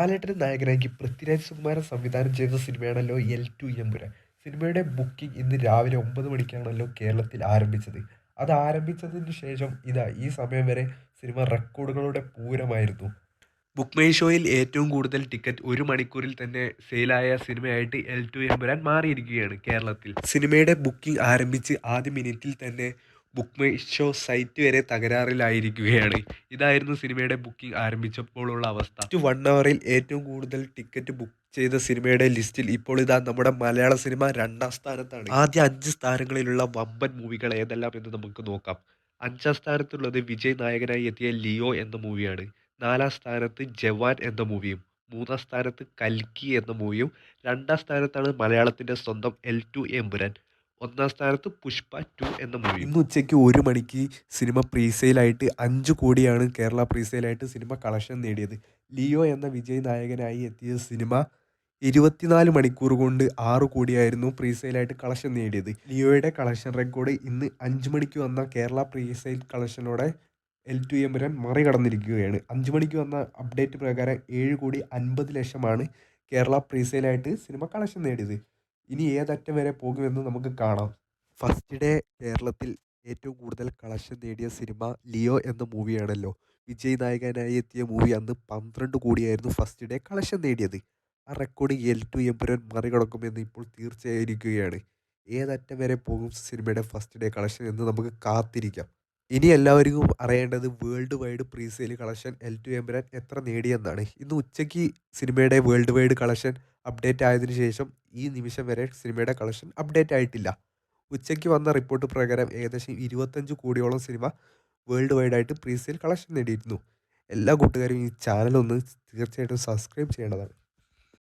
ലാലേട്ടനെ നായകനാക്കി പൃഥ്വിരാജ് സുകുമാരൻ സംവിധാനം ചെയ്ത സിനിമയാണല്ലോ എൽ ടു എമ്പുരാൻ. സിനിമയുടെ ബുക്കിംഗ് ഇന്ന് രാവിലെ 9 മണിക്കാണല്ലോ കേരളത്തിൽ ആരംഭിച്ചത്. അത് ആരംഭിച്ചതിന് ശേഷം ഇതാ ഈ സമയം വരെ സിനിമ റെക്കോർഡുകളുടെ പൂരമായിരുന്നു. ബുക്ക് മൈ ഷോയിൽ ഏറ്റവും കൂടുതൽ ടിക്കറ്റ് ഒരു മണിക്കൂറിൽ തന്നെ സെയിലായ സിനിമയായിട്ട് എൽ ടു എമ്പുരാൻ മാറിയിരിക്കുകയാണ് കേരളത്തിൽ. സിനിമയുടെ ബുക്കിംഗ് ആരംഭിച്ച് ആദ്യ മിനിറ്റിൽ തന്നെ ബുക്ക് മൈ ഷോ സൈറ്റ് വരെ തകരാറിലായിരിക്കുകയാണ്. ഇതായിരുന്നു സിനിമയുടെ ബുക്കിംഗ് ആരംഭിച്ചപ്പോഴുള്ള അവസ്ഥ. ഫസ്റ്റ് 1 അവറിൽ ഏറ്റവും കൂടുതൽ ടിക്കറ്റ് ബുക്ക് ചെയ്ത സിനിമയുടെ ലിസ്റ്റിൽ ഇപ്പോൾ ഇതാ നമ്മുടെ മലയാള സിനിമ 2ാം സ്ഥാനത്താണ്. ആദ്യ 5 സ്ഥാനങ്ങളിലുള്ള വമ്പൻ മൂവികൾ ഏതെല്ലാം എന്ന് നമുക്ക് നോക്കാം. 5ാം സ്ഥാനത്തുള്ളത് വിജയ് നായകനായി എത്തിയ ലിയോ എന്ന മൂവിയാണ്. 4ാം സ്ഥാനത്ത് ജവാൻ എന്ന മൂവിയും 3ാം സ്ഥാനത്ത് കൽക്കി എന്ന മൂവിയും 2ാം സ്ഥാനത്താണ് മലയാളത്തിന്റെ സ്വന്തം എൽ ടു എമ്പുരാൻ. 1ാം സ്ഥാനത്ത് പുഷ്പ 2 എന്ന മൂവി. ഇന്ന് ഉച്ചയ്ക്ക് 1 മണിക്ക് സിനിമ പ്രീസെയിലായിട്ട് 5 കോടിയാണ് കേരള പ്രീസെയിലായിട്ട് സിനിമ കളക്ഷൻ നേടിയത്. ലിയോ എന്ന വിജയ് നായകനായി എത്തിയ സിനിമ 24 മണിക്കൂർ കൊണ്ട് 6 കോടിയായിരുന്നു പ്രീസെയിലായിട്ട് കളക്ഷൻ നേടിയത്. ലിയോയുടെ കളക്ഷൻ റെക്കോർഡ് ഇന്ന് 5 മണിക്ക് വന്ന കേരള പ്രീസെയിൽ കളക്ഷനോടെ എൽ ടു എമ്പുരാൻ മറികടന്നിരിക്കുകയാണ്. 5 മണിക്ക് വന്ന അപ്ഡേറ്റ് പ്രകാരം 7,50,00,000 കേരള പ്രീസെയിലായിട്ട് സിനിമ കളക്ഷൻ നേടിയത്. ഇനി ഏതറ്റം വരെ പോകുമെന്ന് നമുക്ക് കാണാം. ഫസ്റ്റ് ഡേ കേരളത്തിൽ ഏറ്റവും കൂടുതൽ കളക്ഷൻ നേടിയ സിനിമ ലിയോ എന്ന മൂവിയാണല്ലോ. വിജയ് നായകനായി എത്തിയ മൂവി അന്ന് 12 കോടിയായിരുന്നു ഫസ്റ്റ് ഡേ കളക്ഷൻ നേടിയത്. ആ റെക്കോർഡ് എൽ ടു എമ്പുരാൻ മറികടക്കുമെന്ന് ഇപ്പോൾ തീർച്ചയായിരിക്കുകയാണ്. ഏതറ്റം വരെ പോകും സിനിമയുടെ ഫസ്റ്റ് ഡേ കളക്ഷൻ എന്ന് നമുക്ക് കാത്തിരിക്കാം. ഇനി എല്ലാവർക്കും അറിയേണ്ടത് world wide presale collection L two Empuraan എത്ര നേടിയെന്നാണ്. ഇന്ന് ഉച്ചയ്ക്ക് സിനിമയുടെ വേൾഡ് വൈഡ് കളക്ഷൻ അപ്ഡേറ്റ് ആയതിനു ശേഷം ഈ നിമിഷം വരെ സിനിമയുടെ കളക്ഷൻ അപ്ഡേറ്റ് ആയിട്ടില്ല. ഉച്ചയ്ക്ക് വന്ന റിപ്പോർട്ട് പ്രകാരം ഏകദേശം 25 കോടിയോളം സിനിമ വേൾഡ് വൈഡ് ആയിട്ട് പ്രീസെയിൽ കളക്ഷൻ നേടിയിരുന്നു. എല്ലാ കൂട്ടുകാരും ഈ ചാനൽ ഒന്ന് തീർച്ചയായിട്ടും സബ്സ്ക്രൈബ് ചെയ്യേണ്ടതാണ്.